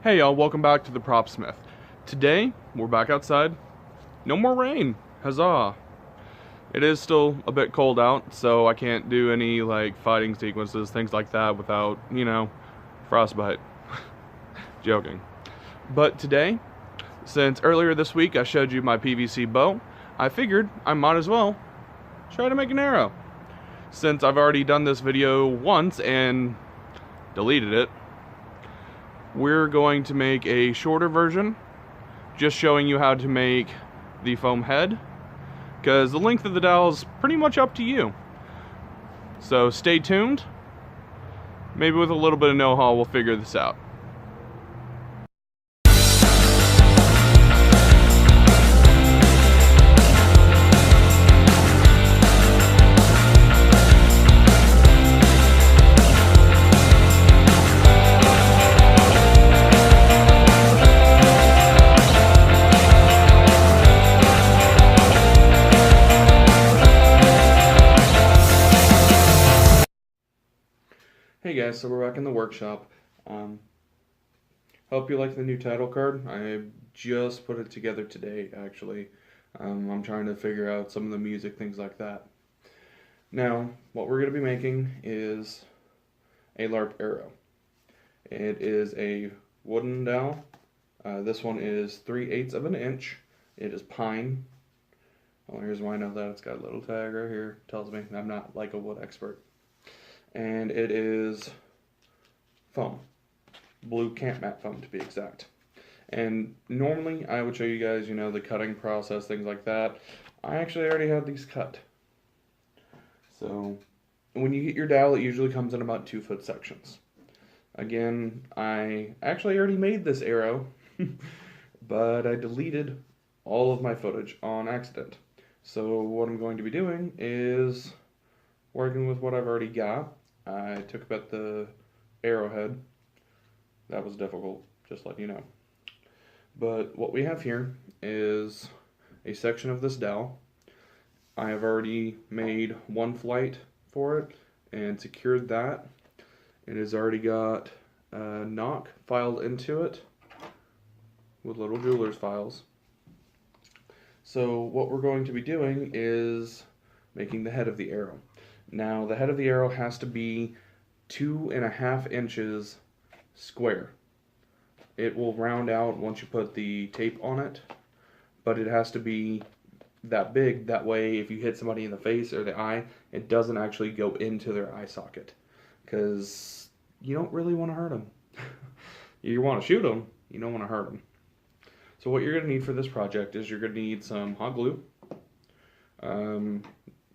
Hey y'all, welcome back to the Propsmith. Today, we're back outside. No more rain, huzzah. It is still a bit cold out, so I can't do any like fighting sequences, things like that without, frostbite. Joking. But today, since earlier this week I showed you my PVC bow, I figured I might as well try to make an arrow. Since I've already done this video once and deleted it, we're going to make a shorter version, just showing you how to make the foam head, because the length of the dowel is pretty much up to you. So stay tuned. Maybe with a little bit of know-how we'll figure this out. Hey guys, so we're back in the workshop. Hope you like the new title card. I just put it together today, actually. I'm trying to figure out some of the music, things like that. Now, what we're going to be making is a Larp arrow. It is a wooden dowel. This one is 3/8 of an inch. It is pine. Well, here's why I know that. It's got a little tag right here. Tells me I'm not like a wood expert. And it is foam, blue camp mat foam to be exact. And normally I would show you guys, the cutting process, things like that. I actually already have these cut. So when you get your dowel, it usually comes in about 2-foot sections. Again, I actually already made this arrow, but I deleted all of my footage on accident. So what I'm going to be doing is working with what I've already got. I took about the arrowhead. That was difficult, just let you know. But what we have here is a section of this dowel. I have already made one flight for it and secured that. It has already got a knock filed into it with little jeweler's files. So what we're going to be doing is making the head of the arrow. Now, the head of the arrow has to be 2.5 inches square. It will round out once you put the tape on it, but it has to be that big. That way, if you hit somebody in the face or the eye, it doesn't actually go into their eye socket, because you don't really want to hurt them. You want to shoot them, you don't want to hurt them. So what you're going to need for this project is you're going to need some hot glue.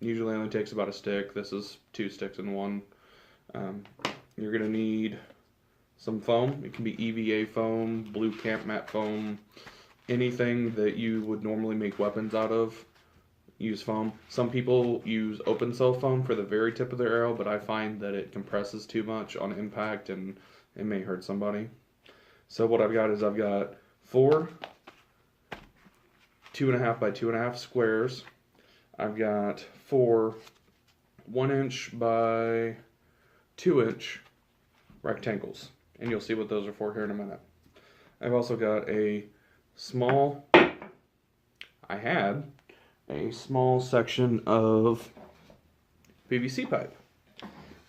Usually only takes about a stick. This is 2 sticks in one. You're going to need some foam. It can be EVA foam, blue camp mat foam, anything that you would normally make weapons out of. Use foam. Some people use open cell foam for the very tip of their arrow, but I find that it compresses too much on impact and it may hurt somebody. So what I've got is I've got 4 2.5 by 2.5 squares. I've got 4 1-inch by 2-inch rectangles, and you'll see what those are for here in a minute. I've also got a small section of PVC pipe,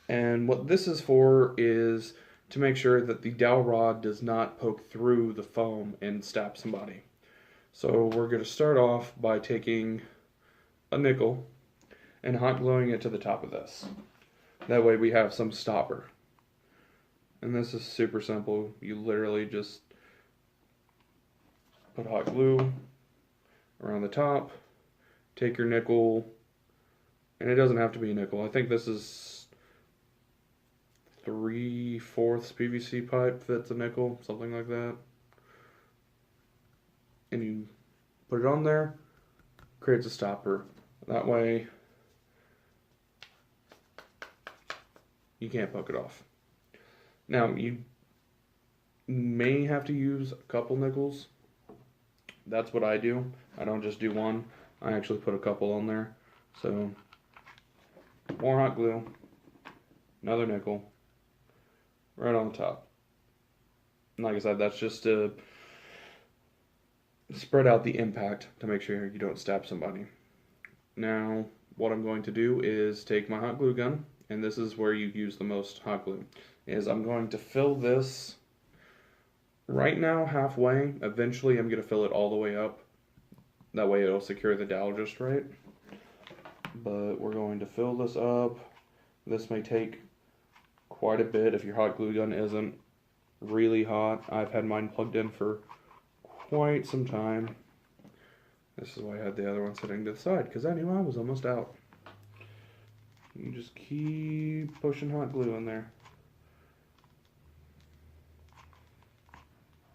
and what this is for is to make sure that the dowel rod does not poke through the foam and stab somebody. So we're going to start off by taking a nickel and hot gluing it to the top of this. That way we have some stopper. And this is super simple. You literally just put hot glue around the top, take your nickel, and it doesn't have to be a nickel. I think this is 3/4 PVC pipe that's a nickel, something like that. And you put it on there, creates a stopper. That way you can't poke it off. Now, you may have to use a couple nickels. That's what I do. I don't just do one. I actually put a couple on there. So, more hot glue, another nickel, right on the top. like I said, that's just to spread out the impact to make sure you don't stab somebody. Now, what I'm going to do is take my hot glue gun, and this is where you use the most hot glue, is I'm going to fill this right now halfway. Eventually I'm going to fill it all the way up. That way it'll secure the dowel just right. But we're going to fill this up. This may take quite a bit if your hot glue gun isn't really hot. I've had mine plugged in for quite some time. This is why I had the other one sitting to the side, because I knew I was almost out. You just keep pushing hot glue in there.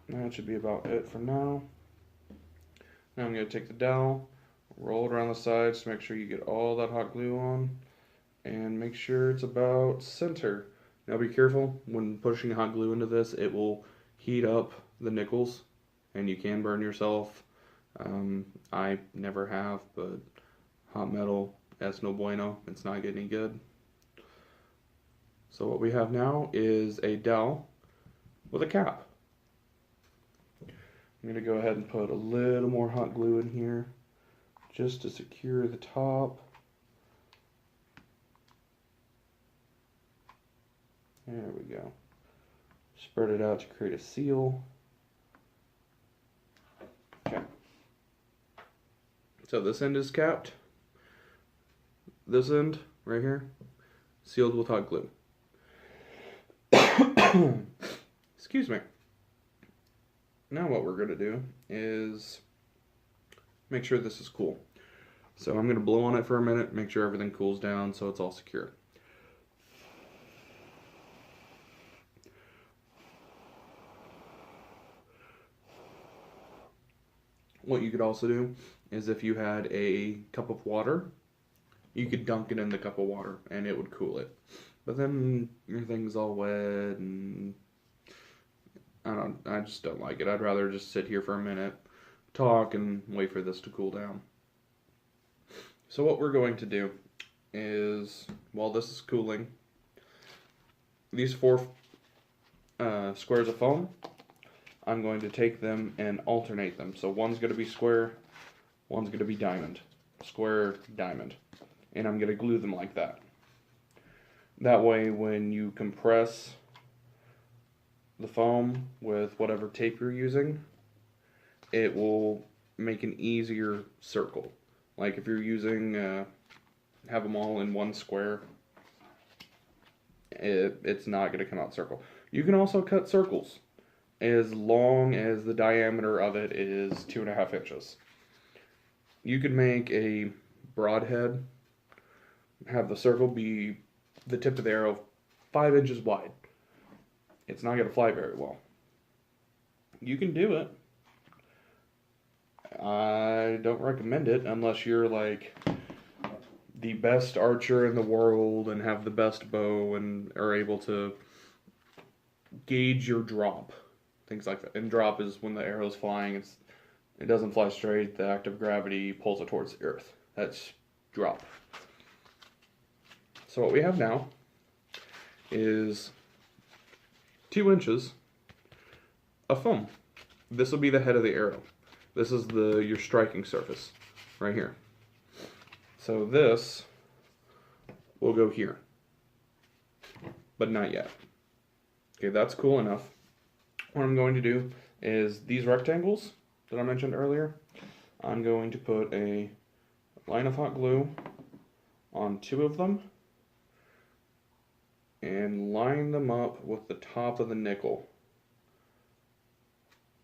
That should be about it for now. Now I'm going to take the dowel, roll it around the sides to make sure you get all that hot glue on, and make sure it's about center. Now be careful when pushing hot glue into this, it will heat up the nickels and you can burn yourself. I never have, but hot metal, es no bueno, it's not getting good. So what we have now is a dowel with a cap. I'm going to go ahead and put a little more hot glue in here just to secure the top. There we go. Spread it out to create a seal. Okay. So this end is capped. This end, right here, sealed with hot glue. Excuse me. Now what we're going to do is make sure this is cool. So I'm going to blow on it for a minute, make sure everything cools down so it's all secure. What you could also do is if you had a cup of water, you could dunk it in the cup of water and it would cool it. But then your thing's all wet and I just don't like it. I'd rather just sit here for a minute, talk, and wait for this to cool down. So what we're going to do is, while this is cooling, these 4 squares of foam, I'm going to take them and alternate them. So one's going to be square, one's going to be diamond. Square, diamond. And I'm going to glue them like that. That way when you compress the foam with whatever tape you're using, it will make an easier circle. Like if you're using, have them all in one square, it's not going to come out circle. You can also cut circles as long as the diameter of it is 2.5 inches. You could make a broadhead, have the circle be the tip of the arrow 5 inches wide. It's not going to fly very well. You can do it. I don't recommend it unless you're like the best archer in the world and have the best bow and are able to gauge your drop. Things like that. And drop is when the arrow's flying, it doesn't fly straight, the act of gravity pulls it towards the earth. That's drop. So what we have now is 2 inches of foam. This will be the head of the arrow. This is your striking surface right here. So this will go here, but not yet. Okay, that's cool enough. What I'm going to do is these rectangles that I mentioned earlier, I'm going to put a line of hot glue on 2 of them and line them up with the top of the nickel,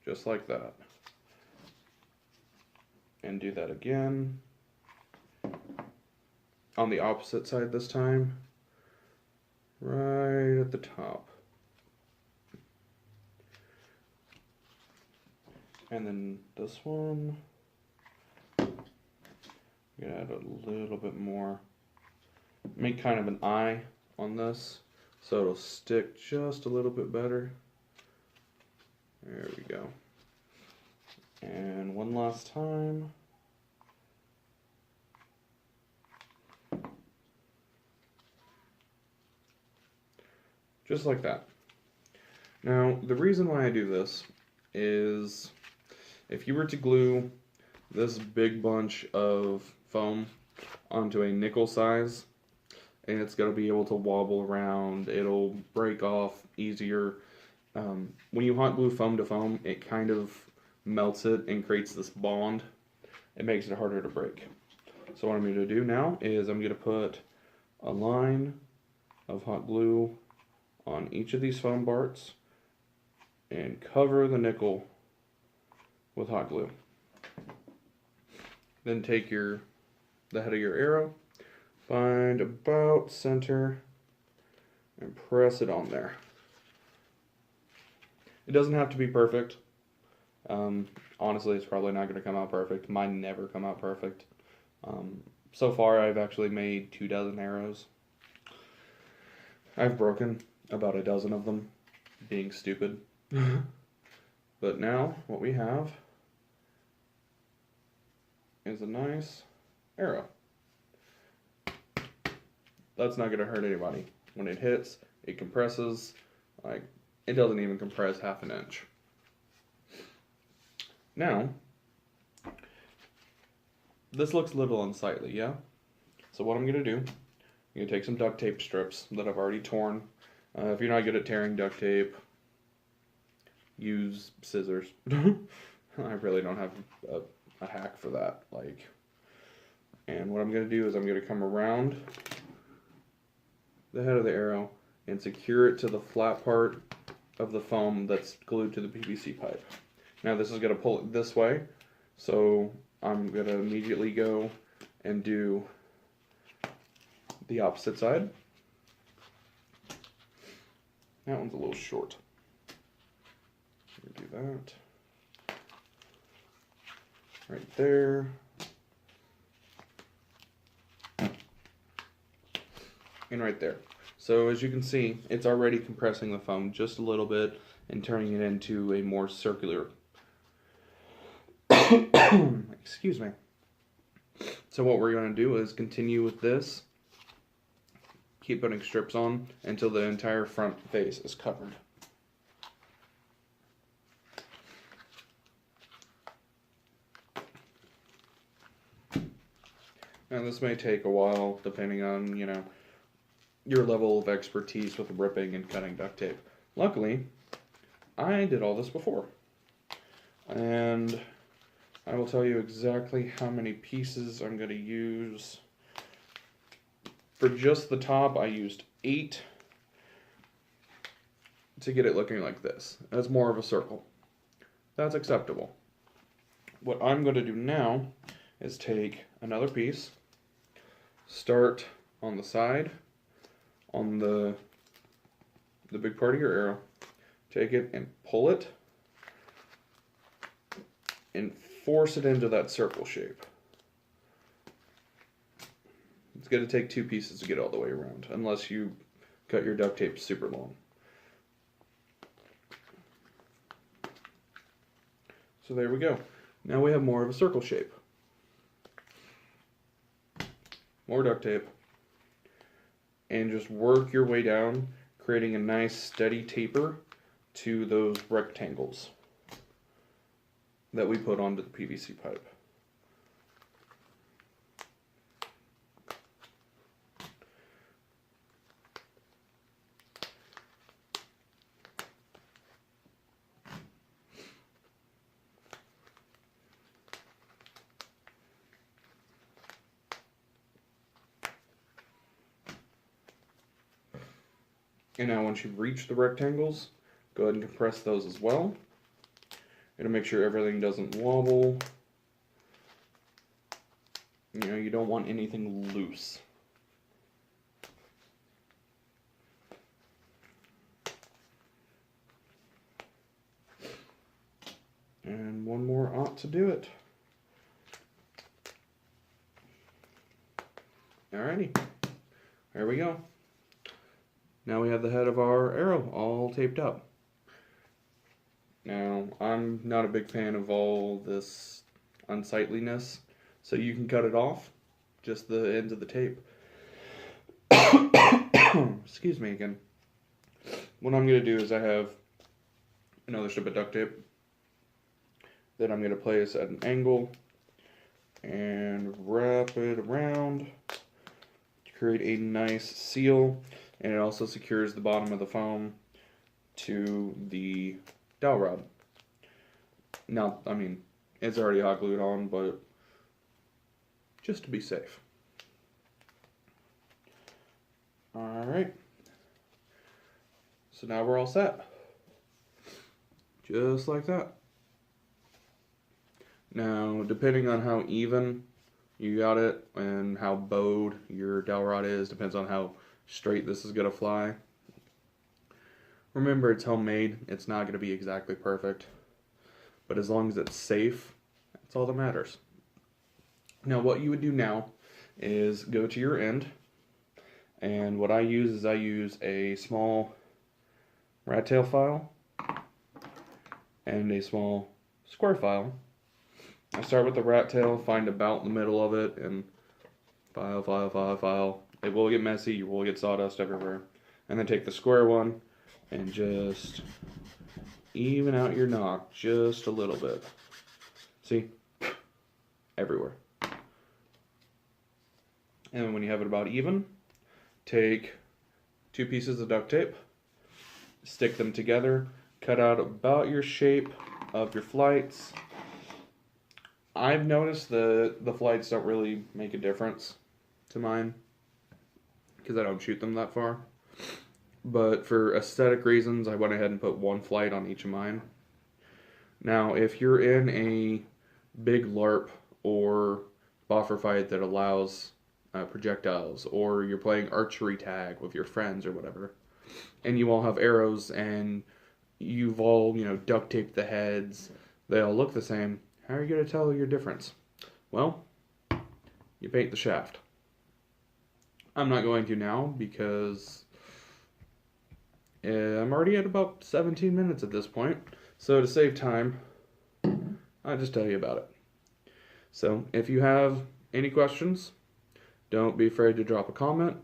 just like that. And do that again on the opposite side this time, right at the top. And then this one, add a little bit more. Make kind of an eye on this so it'll stick just a little bit better. There we go. And one last time. Just like that. Now, the reason why I do this is if you were to glue this big bunch of foam onto a nickel size, and it's going to be able to wobble around, it'll break off easier. When you hot glue foam to foam, it kind of melts it and creates this bond. It makes it harder to break. So what I'm going to do now is I'm going to put a line of hot glue on each of these foam parts and cover the nickel with hot glue. Then take the head of your arrow, find about center, and press it on there. It doesn't have to be perfect. Honestly, it's probably not going to come out perfect. Mine never come out perfect. So far, I've actually made 24 arrows. I've broken about a dozen of them, being stupid. But now, what we have is a nice arrow. That's not going to hurt anybody. When it hits, it compresses. Like, it doesn't even compress half an inch. Now, this looks a little unsightly, yeah? So what I'm going to do, I'm going to take some duct tape strips that I've already torn. If you're not good at tearing duct tape, use scissors. I really don't have a hack for that. And what I'm going to do is I'm going to come around the head of the arrow and secure it to the flat part of the foam that's glued to the PVC pipe. Now this is going to pull it this way, so I'm going to immediately go and do the opposite side. That one's a little short. Do that. Right there. And right there. So as you can see, it's already compressing the foam just a little bit and turning it into a more circular. Excuse me. So what we're going to do is continue with this. Keep putting strips on until the entire front face is covered. Now this may take a while depending on, your level of expertise with ripping and cutting duct tape. Luckily, I did all this before. And I will tell you exactly how many pieces I'm going to use. For just the top, I used 8 to get it looking like this. That's more of a circle. That's acceptable. What I'm going to do now is take another piece, start on the side, on the big part of your arrow, take it and pull it, and force it into that circle shape. It's going to take 2 pieces to get all the way around, unless you cut your duct tape super long. So there we go. Now we have more of a circle shape. More duct tape. And just work your way down, creating a nice steady taper to those rectangles that we put onto the PVC pipe. And now once you reach the rectangles, go ahead and compress those as well. And to make sure everything doesn't wobble. You don't want anything loose. And one more ought to do it. Alrighty, there we go. Now we have the head of our arrow all taped up. Now, I'm not a big fan of all this unsightliness, so you can cut it off, just the ends of the tape. Excuse me again. What I'm going to do is I have another strip of duct tape that I'm going to place at an angle and wrap it around to create a nice seal, and it also secures the bottom of the foam to the dowel rod. Now, I mean, it's already hot glued on, but just to be safe. Alright, so now we're all set. Just like that. Now, depending on how even you got it and how bowed your dowel rod is, depends on how straight this is going to fly. Remember, it's homemade. It's not going to be exactly perfect. But as long as it's safe, that's all that matters. Now, what you would do now is go to your end. And what I use is a small rat tail file and a small square file. I start with the rat tail, find about in the middle of it, and file, file, file, file. It will get messy, you will get sawdust everywhere. And then take the square one and just even out your knock just a little bit. See? Everywhere. And when you have it about even, take 2 pieces of duct tape, stick them together, cut out about your shape of your flights. I've noticed the flights don't really make a difference to mine because I don't shoot them that far. But for aesthetic reasons, I went ahead and put 1 flight on each of mine. Now, if you're in a big Larp or boffer fight that allows projectiles, or you're playing archery tag with your friends or whatever, and you all have arrows and you've all, duct taped the heads, they all look the same, how are you going to tell your difference? Well, you paint the shaft. I'm not going to now because I'm already at about 17 minutes at this point, so to save time, I'll just tell you about it. So, if you have any questions, don't be afraid to drop a comment.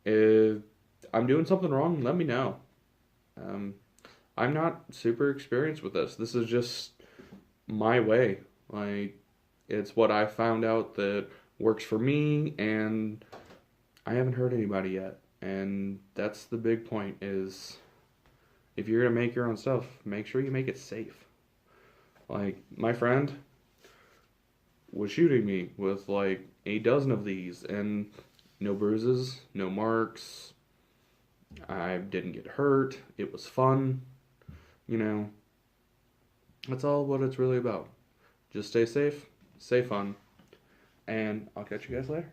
If I'm doing something wrong, let me know. I'm not super experienced with this. This is just my way. Like, it's what I found out that works for me, and I haven't hurt anybody yet. And that's the big point, is if you're going to make your own stuff, make sure you make it safe. Like, my friend was shooting me with like a dozen of these, and no bruises, no marks. I didn't get hurt. It was fun. That's all what it's really about. Just stay safe, stay fun, and I'll catch you guys later.